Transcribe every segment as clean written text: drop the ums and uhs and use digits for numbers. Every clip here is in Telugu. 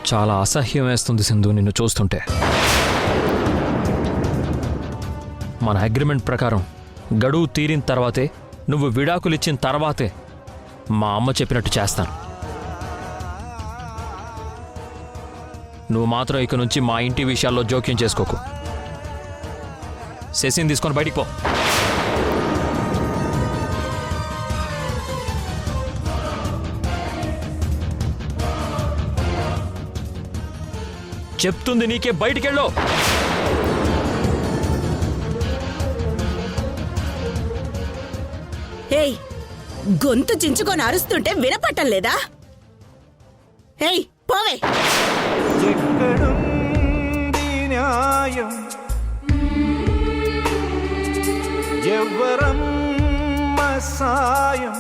చాలా అసహ్యం వేస్తుంది సింధు నిన్ను చూస్తుంటే. మన అగ్రిమెంట్ ప్రకారం గడువు తీరిన తర్వాతే, నువ్వు విడాకులిచ్చిన తర్వాతే మా అమ్మ చెప్పినట్టు చేస్తాను. నువ్వు మాత్రం ఇక నుంచి మా ఇంటి విషయాల్లో జోక్యం చేసుకోకు. శశిని తీసుకొని బయటికి పో. చెప్తుంది నీకే, బయటికెళ్ళు. ఏయ్, గొంతు చించుకొని అరుస్తుంటే వినపట్టం లేదా? ఏయ్, పోవే. ఎక్కడుంది న్యాయం? ఎవ్వరమ్మ సాయం?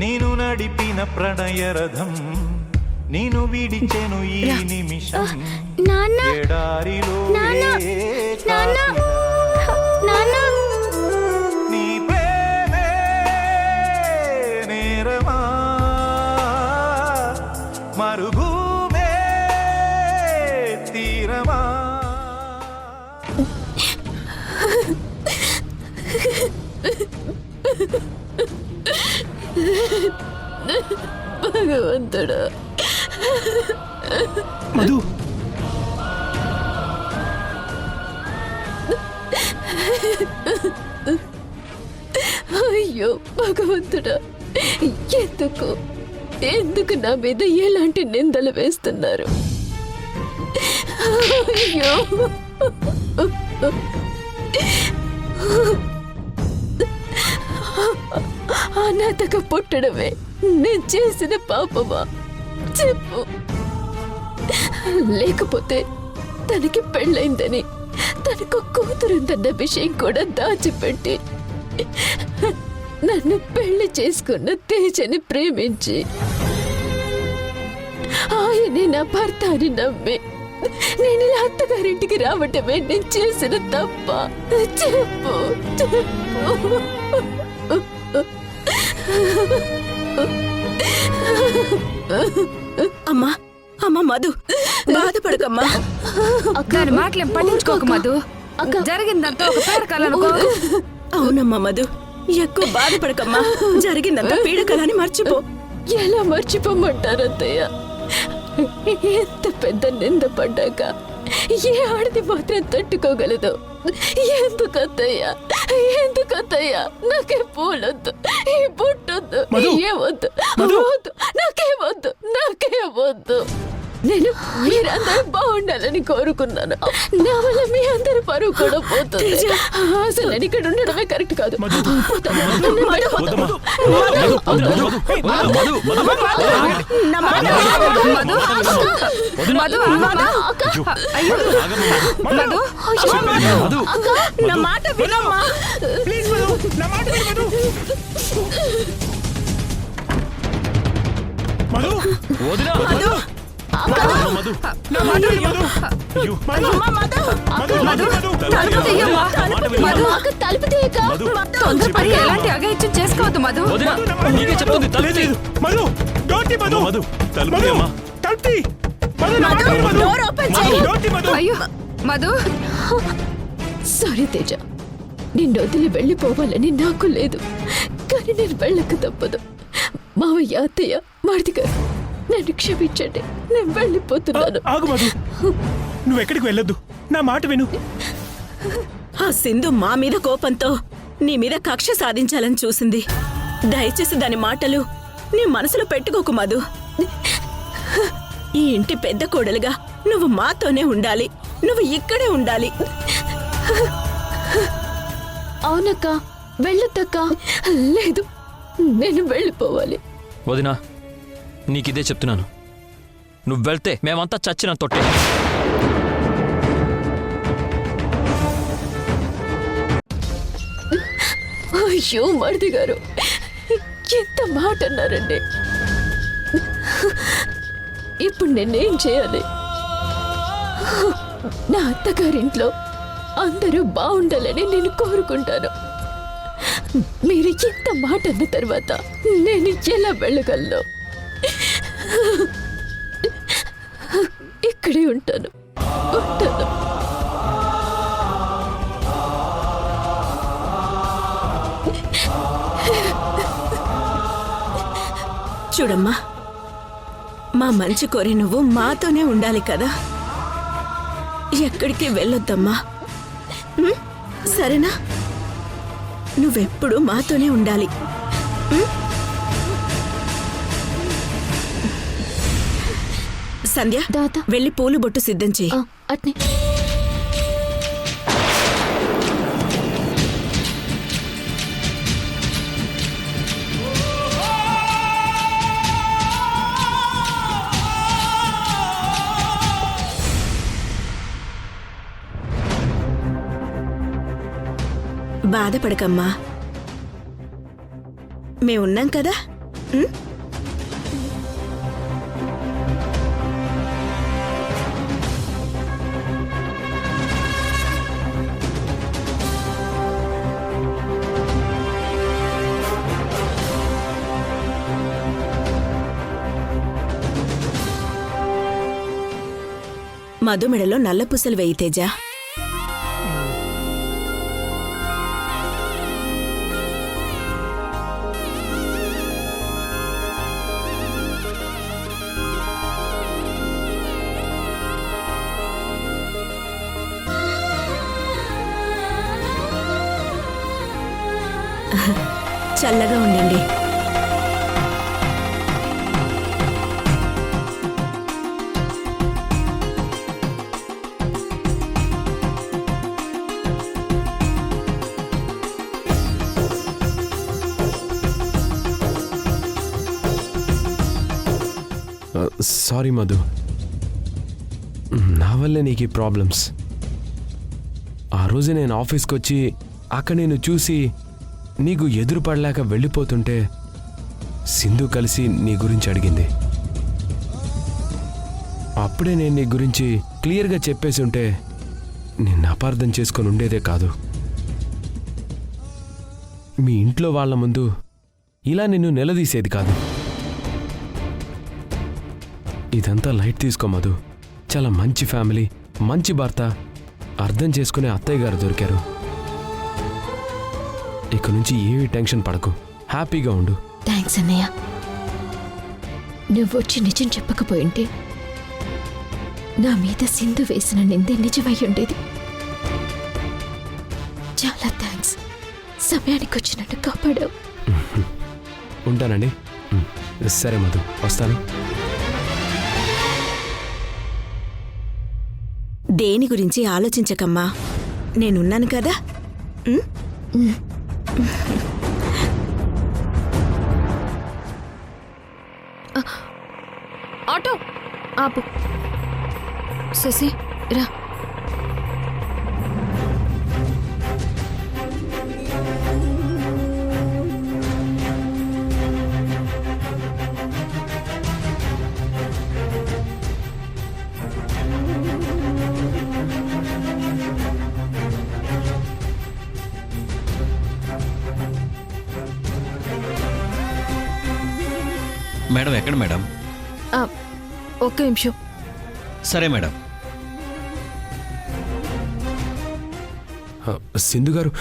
నేను నడిపిన ప్రణయరథం నేను విడిచెను ఈ నిమిషం. ఎడారిలో నీ ప్రేమే నేరమా, మరుభూమే తీరమా? భగవంతుడా. మధు, అయ్యో భగవంతుడా, ఎందుకు నా మీద ఎలాంటి నిందలు వేస్తున్నారు? అయ్యో, అనాథగా పుట్టడమే నేను చేసిన పాపమా చెప్పు? లేకపోతే తనకి పెళ్ళైందని, తనకు కూతురుందన్న విషయం కూడా దాచిపెట్టి నన్ను పెళ్లి చేసుకున్న తేజని ప్రేమించి ఆయనే నా భర్త అని నమ్మి నేను ఇలా అత్తగారింటికి రావటమే నేను చేసిన తప్ప? చెప్పు చెప్పు. అమ్మా, అమ్మా మధు, బాధపడకమ్మా. దాని మాటలేం పట్టించుకోక మధు. జరిగిందంతా ఒక పేడకలనుకో. అవునమ్మా మధు, ఎక్కువ బాధపడకమ్మా. జరిగిందంతా పీడకలని మర్చిపో. ఎలా మర్చిపోమంటారు అత్తయ్య? ఎంత పెద్ద నింద పడ్డాక ఏ ఆడది మాత్రం తట్టుకోగలదు? ఎందుకత్తయ్యా, ఎందుకత్తయ్యా? నాకే పూలొద్దు, ఈ బుట్టొద్దు, ఏమొద్దు, వద్దు, నాకేమొద్దు, నాకేమొద్దు. నేను మీరందరూ బాగుండాలని కోరుకున్నాను. నా వల్ల మీ అందరి పరువు కూడా పోతుంది. అసలు నేను ఇక్కడ ఉండడమే కరెక్ట్ కాదు. నా మాట వినమ్మా. ఎలాంటి అగైత్యం చేసుకోవద్దు మధు. అయ్యో మధు. సారీ తేజ, నిన్ను వదిలి వెళ్ళిపోవాలని నాకు లేదు, కానీ నేను వెళ్ళక తప్పదు. మావయ్య, అత్తయ్య, మారుతి గారు, నన్ను క్షమించండి, నేను వెళ్ళిపోతున్నాను. ఆగు మధు, నువ్వెక్కడికి వెళ్ళొద్దు, నా మాట విను. ఆ సింధు మా మీద కోపంతో నీ మీద కక్ష సాధించాలని చూసింది. దయచేసి దాని మాటలు నీ మనసులో పెట్టుకోకు మధు. ఈ ఇంటి పెద్ద కోడలుగా నువ్వు మాతోనే ఉండాలి, నువ్వు ఇక్కడే ఉండాలి. అవునక్క, వెళ్ళొద్దక్క. లేదు, నేను వెళ్ళిపోవాలి. వదినా, నీకిదే చెప్తున్నాను, నువ్వు వెళ్తే మేమంతా చచ్చిన తొట్టే. అయ్యో మరిది గారు, ఎంత మాట అన్నారండి. ఇప్పుడు నేనేం చేయాలి? నా అత్తగారింట్లో అందరూ బాగుండాలని నేను కోరుకుంటాను. మీరు ఇంత మాట అన్న తర్వాత నేను ఎలా వెళ్ళగలను? ఇక్కడే ఉంటాను. చూడమ్మా, మా మంచి కోరి నువ్వు మాతోనే ఉండాలి కదా. ఎక్కడికి వెళ్ళొద్దమ్మా, ఉం? సరేనా? నువ్వెప్పుడు మాతోనే ఉండాలి. ఉం? సంధ్య, తాత. వెళ్ళి పూలు బొట్టు సిద్ధం చేయి. అట్నే. బాధపడకమ్మా, మేమున్నాం కదా. ఉం? మధు మెడలో నల్ల పూసలు వేయి తేజ. చల్లగా ఉండండి. సారీ మధు, నా వల్లే నీకు ఈ ప్రాబ్లమ్స్. ఆ రోజు నేను ఆఫీస్కి వచ్చి అక్కడ నేను చూసి నీకు ఎదురు పడలేక వెళ్ళిపోతుంటే సింధు కలిసి నీ గురించి అడిగింది. అప్పుడే నేను నీ గురించి క్లియర్గా చెప్పేసి ఉంటే నిన్ను అపార్థం చేసుకొని ఉండేదే కాదు. మీ ఇంట్లో వాళ్ళ ముందు ఇలా నిన్ను నిలదీసేది కాదు. ఇదంతా లైట్ తీసుకో మధు. చాలా మంచి ఫ్యామిలీ, మంచి భర్త, అర్థం చేసుకునే అత్తయ్య గారు దొరికారు. ఇక నుంచి ఏమీ టెన్షన్ పడకు, హ్యాపీగా ఉండు. థ్యాంక్స్ అన్నయ్య. నువ్వు వచ్చి నిజం చెప్పకపోయింటే నా మీద సింధు వేసిన నిందే నిజమై ఉండేది. చాలా థ్యాంక్స్. సమయానికి వచ్చినట్టు కాపాడావు. ఉంటానండి. సరే మధు, వస్తాను. దేని గురించి ఆలోచించకమ్మా, నేనున్నాను కదా. ఉం? ఆటో ఆపు. శశి రా. మేడం ఎక్కడ మేడం? ఒక్క నిమిషం. సరే మేడం. సింధు గారు